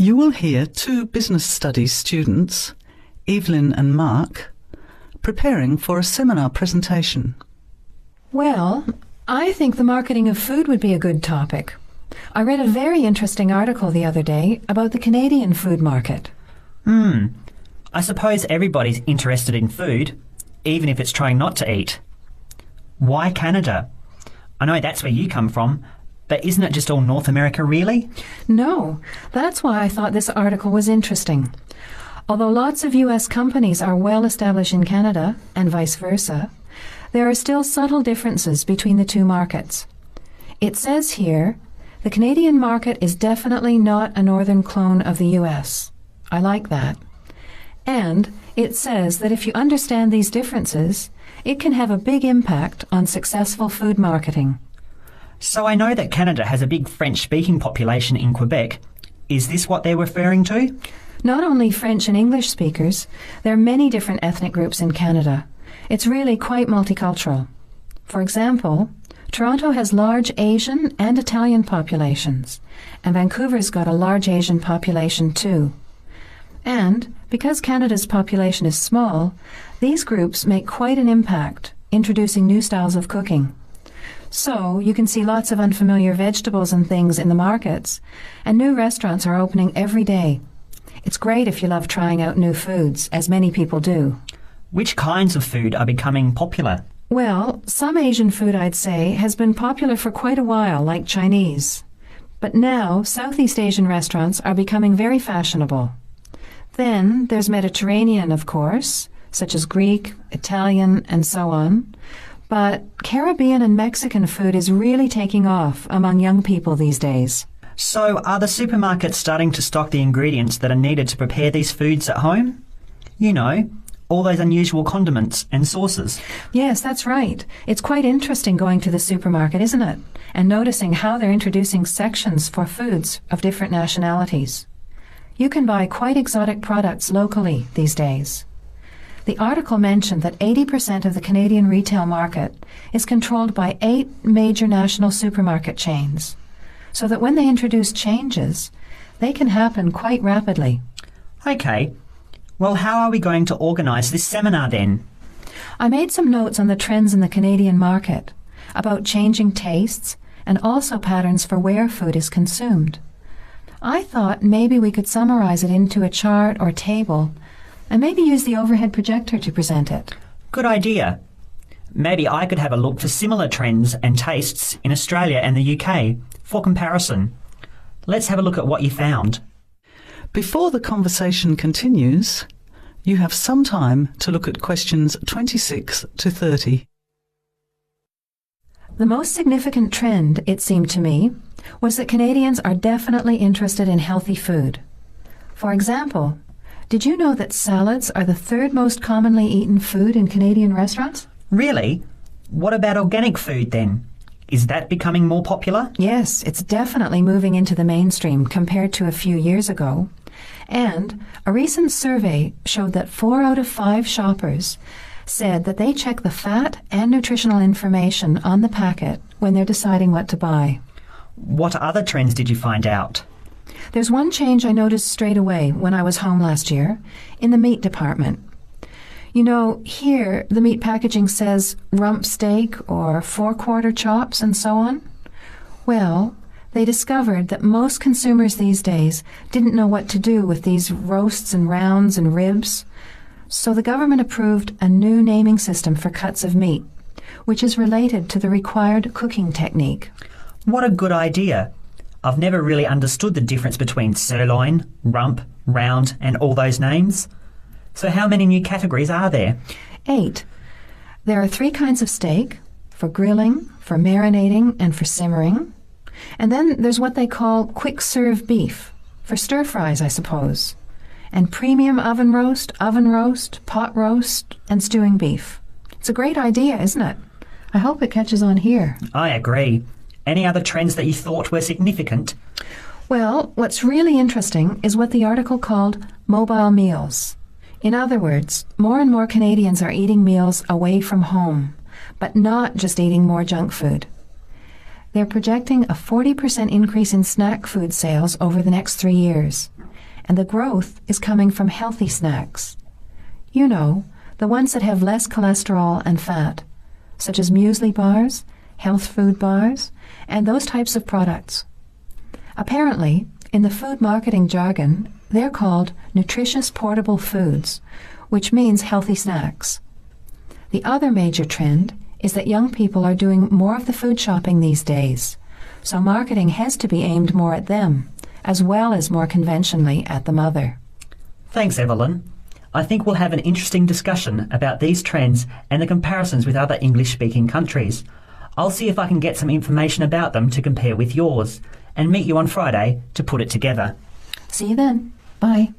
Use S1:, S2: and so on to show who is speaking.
S1: You will hear two business studies students, Evelyn and Mark, preparing for a seminar presentation.
S2: Well, I think the marketing of food would be a good topic. I read a very interesting article the other day about the Canadian food market.
S3: I suppose everybody's interested in food, even if it's trying not to eat. Why Canada? I know that's where you come from, but isn't it just all North America, really?
S2: No, that's why I thought this article was interesting. Although lots of US companies are well established in Canada, and vice versa, there are still subtle differences between the two markets. It says here, the Canadian market is definitely not a northern clone of the US. I like that. And it says that if you understand these differences, it can have a big impact on successful food marketing.
S3: So I know that Canada has a big French-speaking population in Quebec. Is this what they're referring to?
S2: Not only French and English speakers, there are many different ethnic groups in Canada. It's really quite multicultural. For example, Toronto has large Asian and Italian populations, and Vancouver's got a large Asian population too. And because Canada's population is small, these groups make quite an impact, introducing new styles of cooking. So you can see lots of unfamiliar vegetables and things in the markets, and new restaurants are opening every day. It's great if you love trying out new foods, as many people do.
S3: Which kinds of food are becoming popular?
S2: Well, some Asian food, I'd say, has been popular for quite a while, like Chinese. But now, Southeast Asian restaurants are becoming very fashionable. Then there's Mediterranean, of course, such as Greek, Italian, and so on. But Caribbean and Mexican food is really taking off among young people these days.
S3: So are the supermarkets starting to stock the ingredients that are needed to prepare these foods at home? You know, all those unusual condiments and sauces.
S2: Yes, that's right. It's quite interesting going to the supermarket, isn't it? And noticing how they're introducing sections for foods of different nationalities. You can buy quite exotic products locally these days. The article mentioned that 80% of the Canadian retail market is controlled by 8 major national supermarket chains, so that when they introduce changes, they can happen quite rapidly.
S3: Okay. Well, how are we going to organise this seminar then?
S2: I made some notes on the trends in the Canadian market, about changing tastes, and also patterns for where food is consumed. I thought maybe we could summarize it into a chart or table, and maybe use the overhead projector to present it.
S3: Good idea. Maybe I could have a look for similar trends and tastes in Australia and the UK for comparison. Let's have a look at what you found.
S1: Before the conversation continues, you have some time to look at questions 26 to 30.
S2: The most significant trend, it seemed to me, was that Canadians are definitely interested in healthy food. For example, did you know that salads are the 3rd most commonly eaten food in Canadian restaurants?
S3: Really? What about organic food then? Is that becoming more popular?
S2: Yes, it's definitely moving into the mainstream compared to a few years ago. And a recent survey showed that 4 out of 5 shoppers said that they check the fat and nutritional information on the packet when they're deciding what to buy.
S3: What other trends did you find out?
S2: There's one change I noticed straight away when I was home last year, in the meat department. You know, here the meat packaging says rump steak or 4-quarter chops and so on. Well, they discovered that most consumers these days didn't know what to do with these roasts and rounds and ribs. So the government approved a new naming system for cuts of meat, which is related to the required cooking technique.
S3: What a good idea. I've never really understood the difference between sirloin, rump, round and all those names. So how many new categories are there?
S2: 8. There are 3 kinds of steak, for grilling, for marinating and for simmering. And then there's what they call quick-serve beef, for stir-fries, I suppose. And premium oven roast, pot roast and stewing beef. It's a great idea, isn't it? I hope it catches on here.
S3: I agree. Any other trends that you thought were significant?
S2: Well, what's really interesting is what the article called mobile meals. In other words, more and more Canadians are eating meals away from home, but not just eating more junk food. They're projecting a 40% increase in snack food sales over the next 3 years. and the growth is coming from healthy snacks. You know, the ones that have less cholesterol and fat, such as muesli bars, health food bars, and those types of products. Apparently, in the food marketing jargon, they're called nutritious portable foods, which means healthy snacks. The other major trend is that young people are doing more of the food shopping these days, so marketing has to be aimed more at them, as well as more conventionally at the mother.
S3: Thanks, Evelyn. I think we'll have an interesting discussion about these trends and the comparisons with other English-speaking countries. I'll see if I can get some information about them to compare with yours, and meet you on Friday to put it together.
S2: See you then. Bye.